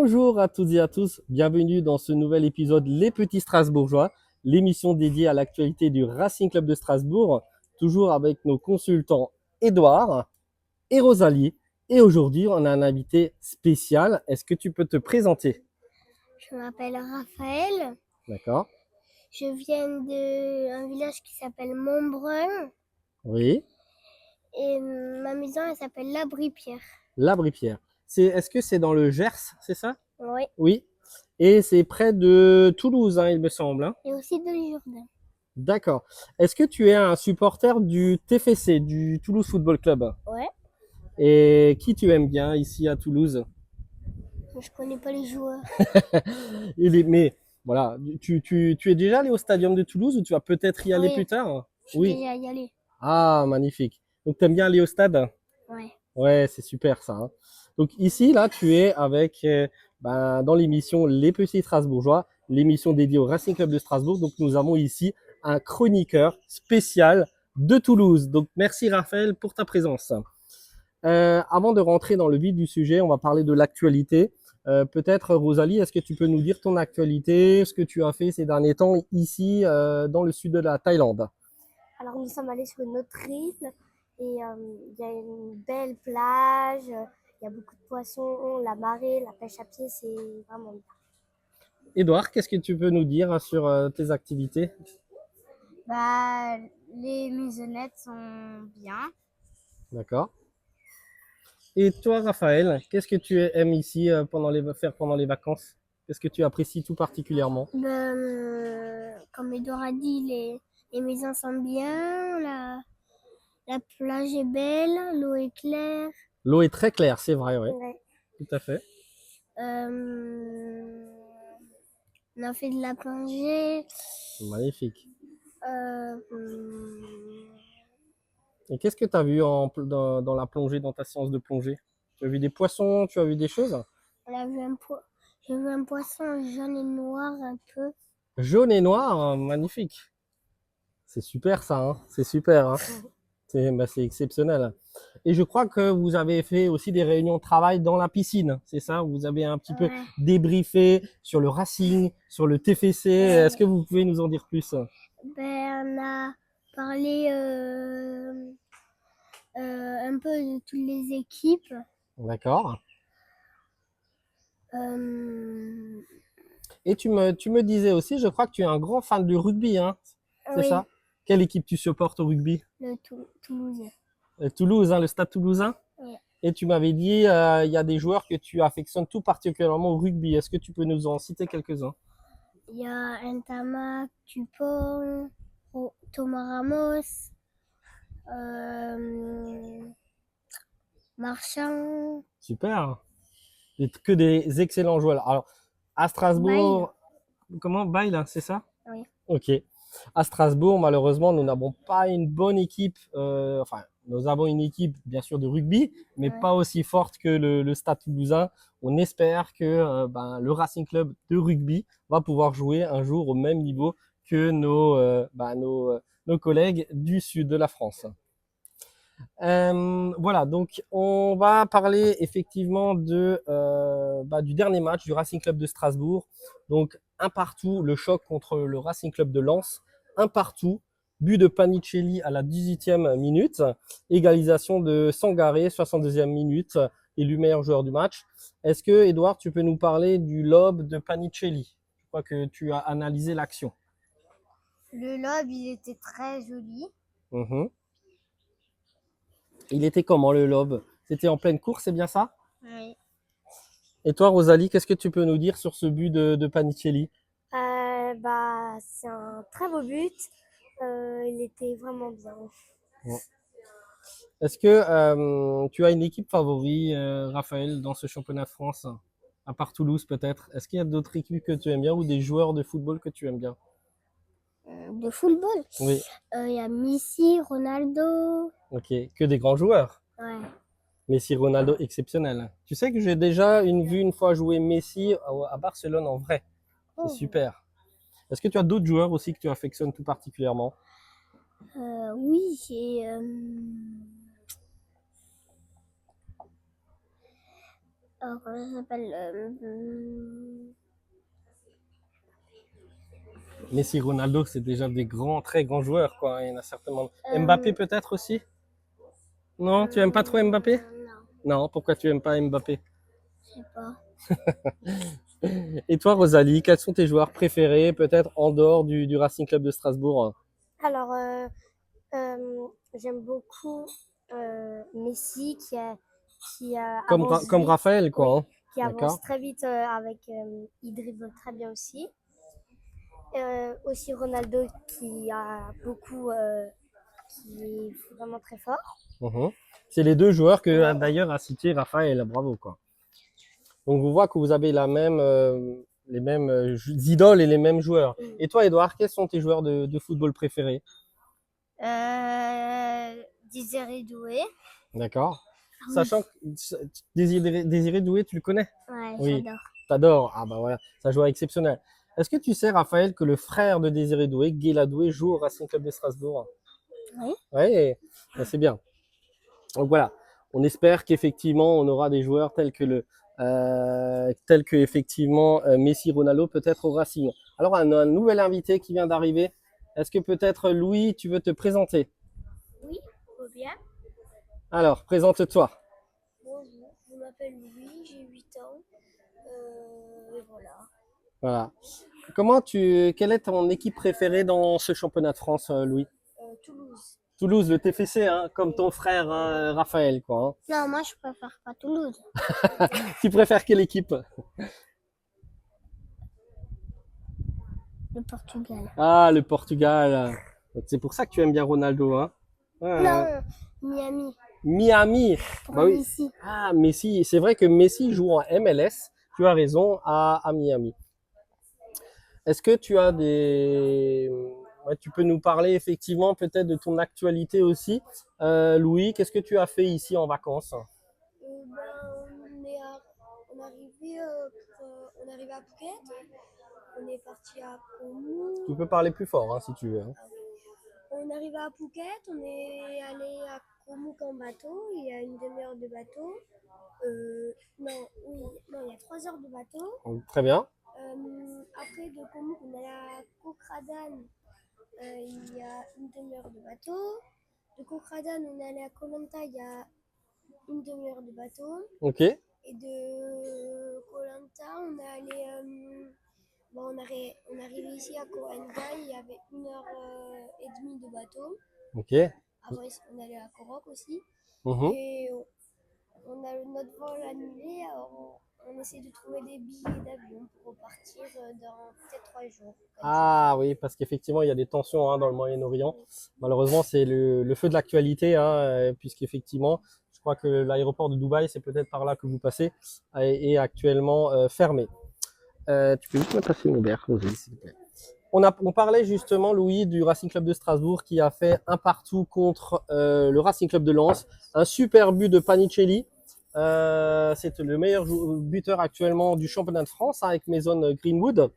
Bonjour à toutes et à tous, bienvenue dans ce nouvel épisode Les Petits Strasbourgeois, l'émission dédiée à l'actualité du Racing Club de Strasbourg, toujours avec nos consultants Édouard et Rosalie. Et aujourd'hui, on a un invité spécial. Est-ce que tu peux te présenter? Je m'appelle Raphaël. D'accord. Je viens d'un village qui s'appelle Montbrun Oui, et ma maison elle s'appelle l'Abri-Pierre. l'Abri-Pierre. Est-ce que c'est dans le Gers, c'est ça? Oui. Oui. Et c'est près de Toulouse, hein, il me semble, hein. Et aussi de Jourdain. D'accord. Est-ce que tu es un supporter du TFC, du Toulouse Football Club? Ouais. Et qui tu aimes bien ici à Toulouse? Mais je connais pas les joueurs. Mais voilà, tu es déjà allé au Stadium de Toulouse ou tu vas peut-être y aller Oui. plus tard? Je suis Oui. déjà y allé. Ah, magnifique. Donc tu aimes bien aller au stade? Ouais. Ouais, c'est super ça, hein. Donc ici, là, tu es avec, dans l'émission Les Petits Strasbourgeois, l'émission dédiée au Racing Club de Strasbourg. Donc nous avons ici un chroniqueur spécial de Toulouse. Donc merci Raphaël pour ta présence. Avant de rentrer dans le vif du sujet, on va parler de l'actualité. Peut-être Rosalie, est-ce que tu peux nous dire ton actualité, ce que tu as fait ces derniers temps ici dans le sud de la Thaïlande? Alors nous sommes allés sur une autre île et il y a une belle plage, il y a beaucoup de poissons, la marée, la pêche à pied, c'est vraiment bien. Édouard, qu'est-ce que tu peux nous dire sur tes activités? Bah, les maisonnettes sont bien. D'accord. Et toi, Raphaël, qu'est-ce que tu aimes ici faire pendant les vacances? Qu'est-ce que tu apprécies tout particulièrement? Comme Edouard a dit, les maisons sont bien, la plage est belle, l'eau est claire. L'eau est très claire, c'est vrai, oui, Ouais. tout à fait. Euh, on a fait de la plongée. Magnifique. Euh, Et qu'est-ce que tu as vu dans la plongée, dans ta séance de plongée? Tu as vu des poissons, tu as vu des choses? on a vu j'ai vu un poisson jaune et noir un peu. Jaune et noir, hein, magnifique. C'est super ça, hein, c'est super, hein. C'est exceptionnel. Et je crois que vous avez fait aussi des réunions de travail dans la piscine, c'est ça? Vous avez un petit peu Ouais. débriefé sur le Racing, sur le TFC. Est-ce que vous pouvez nous en dire plus? On a parlé un peu de toutes les équipes. D'accord. Euh, Et tu me disais aussi, je crois que tu es un grand fan du rugby, hein, c'est oui, ça? Quelle équipe tu supportes au rugby? le Toulouse. Toulouse, hein, le Stade Toulousain? Oui. Et tu m'avais dit, il y a des joueurs que tu affectionnes tout particulièrement au rugby. Est-ce que tu peux nous en citer quelques-uns? Il y a Ntamak, Dupont, Thomas Ramos, euh, Marchand, Super. Que des excellents joueurs. Alors, à Bail. Strasbourg, comment? Bail, hein, c'est ça? Oui. Ok. À Strasbourg, malheureusement, nous n'avons pas une bonne équipe. Enfin, nous avons une équipe, bien sûr, de rugby, mais Ouais. pas aussi forte que le Stade Toulousain. On espère que le Racing Club de rugby va pouvoir jouer un jour au même niveau que nos collègues du sud de la France. Voilà, donc on va parler effectivement du dernier match du Racing Club de Strasbourg. Donc un partout, le choc contre le Racing Club de Lens. Un partout, but de Panicelli à la 18e minute, égalisation de Sangaré, 62e minute, élu meilleur joueur du match. Est-ce que, Edouard, tu peux nous parler du lob de Panicelli? Je crois que tu as analysé l'action. Le lob, il était très joli. Mhm. Il était comment le lob? C'était en pleine course, c'est bien ça? Oui. Et toi, Rosalie, qu'est-ce que tu peux nous dire sur ce but de Panicelli? C'est un très beau but. Il était vraiment bien. Est-ce que tu as une équipe favori, Raphaël, dans ce championnat de France, à part Toulouse peut-être? Est-ce qu'il y a d'autres équipes que tu aimes bien ou des joueurs de football que tu aimes bien? De football, Oui, il y a Messi, Ronaldo. ok, que des grands joueurs. Ouais. Messi, Ronaldo, exceptionnel. Tu sais que j'ai déjà vu une fois jouer Messi à Barcelone en vrai. C'est Oh. super. Est-ce que tu as d'autres joueurs aussi que tu affectionnes tout particulièrement? Oui, comment ça s'appelle Messi, Ronaldo, c'est déjà des grands, très grands joueurs, quoi. Il y en a certainement. Mbappé peut-être aussi? Non, tu aimes pas trop Mbappé? Non, Non, pourquoi tu aimes pas Mbappé? je sais pas. Et toi, Rosalie, quels sont tes joueurs préférés, peut-être en dehors du Racing Club de Strasbourg? Alors, j'aime beaucoup Messi Comme vite, Raphaël, oui, quoi, hein. qui avance D'accord. très vite il dribble très bien aussi. Aussi Ronaldo qui est vraiment très fort. Mhm. C'est les deux joueurs que d'ailleurs a cité Raphaël. Bravo, quoi. Donc, vous voyez que vous avez les mêmes idoles et les mêmes joueurs. Et toi, Edouard, quels sont tes joueurs de football préférés? Désiré Doué. D'accord. Oui. Sachant que Désiré Doué, tu le connais? Ouais, Oui. j'adore. T'adores. Ah bah voilà, c'est un joueur exceptionnel. Est-ce que tu sais, Raphaël, que le frère de Désiré Doué, Guéla Doué, joue au Racing Club de Strasbourg? Oui. Oui, c'est bien. Donc voilà, on espère qu'effectivement, on aura des joueurs tels que effectivement Messi, Ronaldo, peut-être au Racing. Alors, un nouvel invité qui vient d'arriver. Est-ce que peut-être Louis, tu veux te présenter? Oui, faut bien. Alors, présente-toi. Bonjour, je m'appelle Louis, j'ai 8 ans. Et voilà. Voilà. Quelle est ton équipe préférée dans ce championnat de France, Louis? Toulouse. Toulouse, le TFC, hein, comme ton frère Raphaël, quoi. Non, moi je préfère pas Toulouse. Hein. Tu préfères quelle équipe? Le Portugal. Ah, le Portugal. C'est pour ça que tu aimes bien Ronaldo, hein? Ouais. Non, Miami. Miami. Pour Bah oui. Messi. Ah, Messi. C'est vrai que Messi joue en MLS. Tu as raison, à Miami. Est-ce que tu as Ouais, tu peux nous parler effectivement peut-être de ton actualité aussi. Louis, qu'est-ce que tu as fait ici en vacances? On est arrivé à Phuket. On est parti à Koumou. Tu peux parler plus fort, hein, si tu veux. Hein. On est arrivé à Phuket, on est allé à Komouk en bateau, il y a une demi-heure de bateau. Il y a 3 heures de bateau. Très bien. Après de Komouk, on est allé à Kokradan, il y a une demi-heure de bateau. De Kokradan, on est allé à Koh Lanta, il y a une demi-heure de bateau. Ok. Et de Koh Lanta, on est allé... on est arrivé ici à Koh Phangan, il y avait 1 heure et demie de bateau. Ok. Après, on est allé à Korok aussi. Mhm. Et on a notre vol annulé. Alors on essaie de trouver des billets d'avion pour repartir dans peut-être 3 jours. Ah oui, parce qu'effectivement, il y a des tensions hein, dans le Moyen-Orient. Malheureusement, c'est le feu de l'actualité, hein, puisqu'effectivement, je crois que l'aéroport de Dubaï, c'est peut-être par là que vous passez, est actuellement fermé. Tu peux juste me passer mon verre, Rosalie, s'il te plaît. On parlait justement, Louis, du Racing Club de Strasbourg qui a fait un partout contre le Racing Club de Lens. Un super but de Panicelli. C'est le meilleur buteur actuellement du championnat de France hein, avec Mason Greenwood.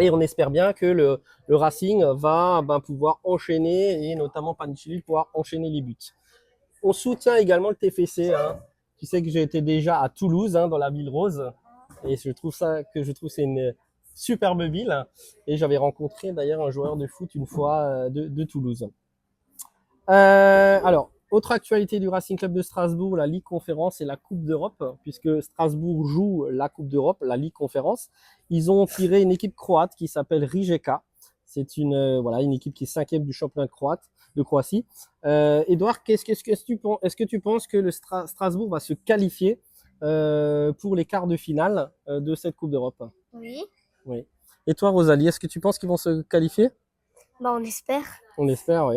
Et on espère bien que le Racing va pouvoir enchaîner et notamment Panicelli pouvoir enchaîner les buts. On soutient également le TFC. Hein. Tu sais que j'ai été déjà à Toulouse, hein, dans la ville rose. Et je trouve c'est une superbe ville. Et j'avais rencontré d'ailleurs un joueur de foot une fois de Toulouse. Alors, autre actualité du Racing Club de Strasbourg, la Ligue Conférence et la Coupe d'Europe, puisque Strasbourg joue la Coupe d'Europe, la Ligue Conférence. Ils ont tiré une équipe croate qui s'appelle Rijeka. C'est une équipe qui est 5e du championnat de Croatie. Edouard, est-ce que tu penses que le Strasbourg va se qualifier pour les quarts de finale de cette Coupe d'Europe? Oui. Oui. Et toi, Rosalie, est-ce que tu penses qu'ils vont se qualifier? On espère. On espère, oui.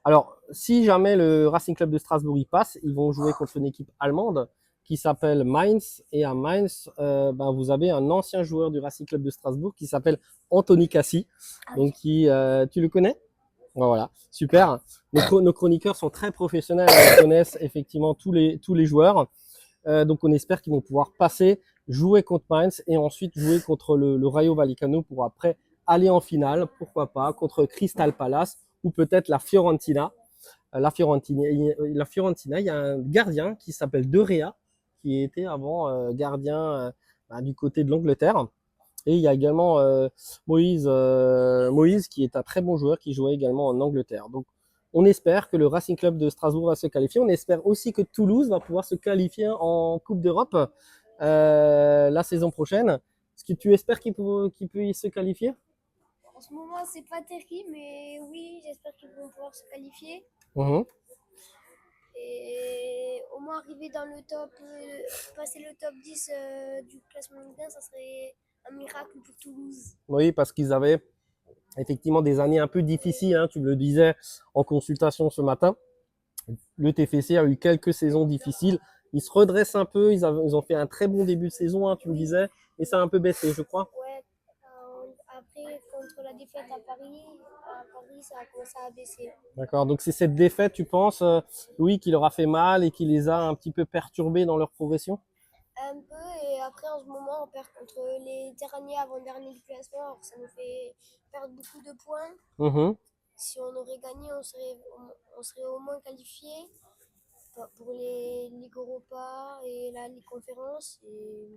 Alors, si jamais le Racing Club de Strasbourg y passe, ils vont jouer contre une équipe allemande qui s'appelle Mainz. Et à Mainz, vous avez un ancien joueur du Racing Club de Strasbourg qui s'appelle Anthony Cassi. Donc, tu le connais? Voilà, super. Nos chroniqueurs sont très professionnels, ils connaissent effectivement tous les joueurs. Donc, on espère qu'ils vont pouvoir passer, jouer contre Mainz et ensuite jouer contre le Rayo Vallecano pour après aller en finale, pourquoi pas, contre Crystal Palace ou peut-être la Fiorentina. La Fiorentina, il y a un gardien qui s'appelle De Rea qui était avant gardien du côté de l'Angleterre. Et il y a également Moïse qui est un très bon joueur qui jouait également en Angleterre. Donc on espère que le Racing Club de Strasbourg va se qualifier. On espère aussi que Toulouse va pouvoir se qualifier en Coupe d'Europe la saison prochaine. Est-ce que tu espères qu'il peut se qualifier? En ce moment, c'est pas terrible, mais oui, j'espère qu'ils vont pouvoir se qualifier. Mhm. Et au moins arriver dans le top, passer le top 10 du classement Ligue 1, ça serait un miracle pour Toulouse. Oui, parce qu'ils avaient effectivement des années un peu difficiles, hein, tu me le disais en consultation ce matin. Le TFC a eu quelques saisons difficiles. Ils se redressent un peu, ils ont fait un très bon début de saison, hein, tu me disais, et ça a un peu baissé, je crois. Ouais, après, contre la défaite à Paris, ça a commencé à baisser. D'accord, donc c'est cette défaite, tu penses, Louis, qui leur a fait mal et qui les a un petit peu perturbés dans leur progression? Un peu, et après, en ce moment, on perd contre les derniers avant-derniers du classement, alors ça nous fait perdre beaucoup de points. Mhm. Si on aurait gagné, on serait au moins qualifié pour les Ligues Europa et la Ligue Conférence. Et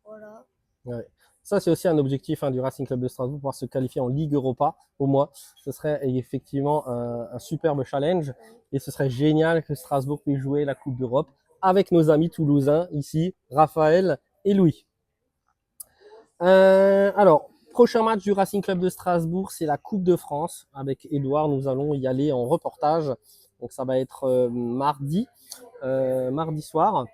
voilà. Ouais. Ça, c'est aussi un objectif du Racing Club de Strasbourg, pouvoir se qualifier en Ligue Europa, au moins. Ce serait effectivement un superbe challenge. Et ce serait génial que Strasbourg puisse jouer la Coupe d'Europe avec nos amis toulousains ici, Raphaël et Louis. Alors, prochain match du Racing Club de Strasbourg, c'est la Coupe de France. Avec Edouard, nous allons y aller en reportage. Donc, ça va être mardi soir,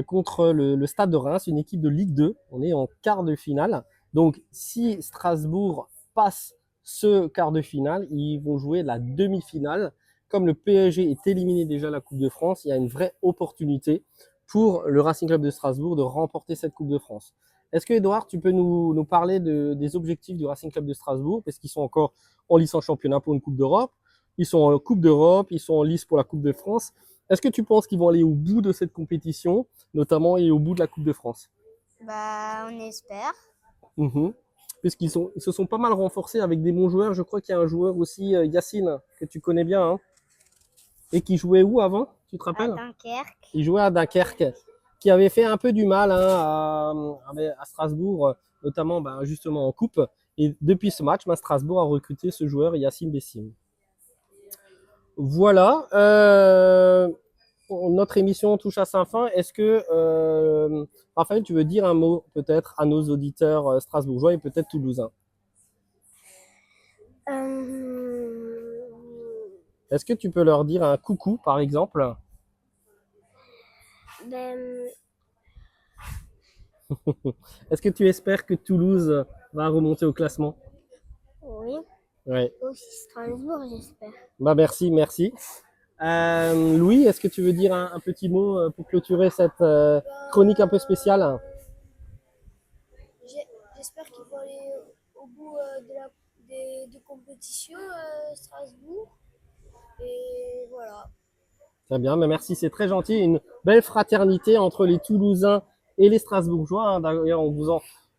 contre le Stade de Reims, une équipe de Ligue 2. On est en quart de finale. Donc, si Strasbourg passe ce quart de finale, ils vont jouer la demi-finale. Comme le PSG est éliminé déjà de la Coupe de France, il y a une vraie opportunité pour le Racing Club de Strasbourg de remporter cette Coupe de France. Est-ce que, Edouard, tu peux nous parler des objectifs du Racing Club de Strasbourg? Parce qu'ils sont encore en lice en championnat pour une Coupe d'Europe. Ils sont en Coupe d'Europe, ils sont en lice pour la Coupe de France. Est-ce que tu penses qu'ils vont aller au bout de cette compétition, notamment et au bout de la Coupe de France? Bah, on espère. Puisqu'ils ils se sont pas mal renforcés avec des bons joueurs. Je crois qu'il y a un joueur aussi, Yacine, que tu connais bien, hein, et qui jouait où avant? Tu te À rappelles? Dunkerque. Il jouait à Dunkerque, qui avait fait un peu du mal à Strasbourg, notamment justement en coupe. Et depuis ce match, Strasbourg a recruté ce joueur, Yacine Bessim. Voilà. Notre émission touche à sa fin. Est-ce que, Raphaël, tu veux dire un mot peut-être à nos auditeurs strasbourgeois et peut-être toulousains? Est-ce que tu peux leur dire un coucou, par exemple? Ben, Est-ce que tu espères que Toulouse va remonter au classement? oui, Ouais. aussi Strasbourg, j'espère. Merci, merci. Louis, est-ce que tu veux dire un petit mot pour clôturer cette chronique un peu spéciale? J'espère qu'ils vont aller au bout des compétitions Strasbourg. Et voilà. Très bien, mais merci, c'est très gentil. Une belle fraternité entre les Toulousains et les Strasbourgeois, hein. D'ailleurs,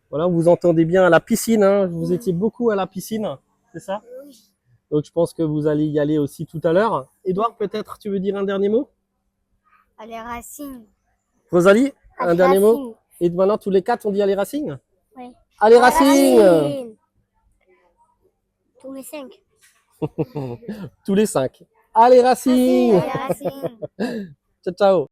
voilà, vous entendez bien à la piscine, hein. Vous étiez beaucoup à la piscine, c'est ça? Oui. Donc, je pense que vous allez y aller aussi tout à l'heure. Édouard, peut-être, tu veux dire un dernier mot? Allez, Racing. Rosalie, un Allez, dernier mot? Racing. Et maintenant, tous les quatre, on dit allez Racing? Oui. Allez Racing! Tous les 5. Tous les cinq. Allez Racing! Allez, Racing. Ciao, ciao!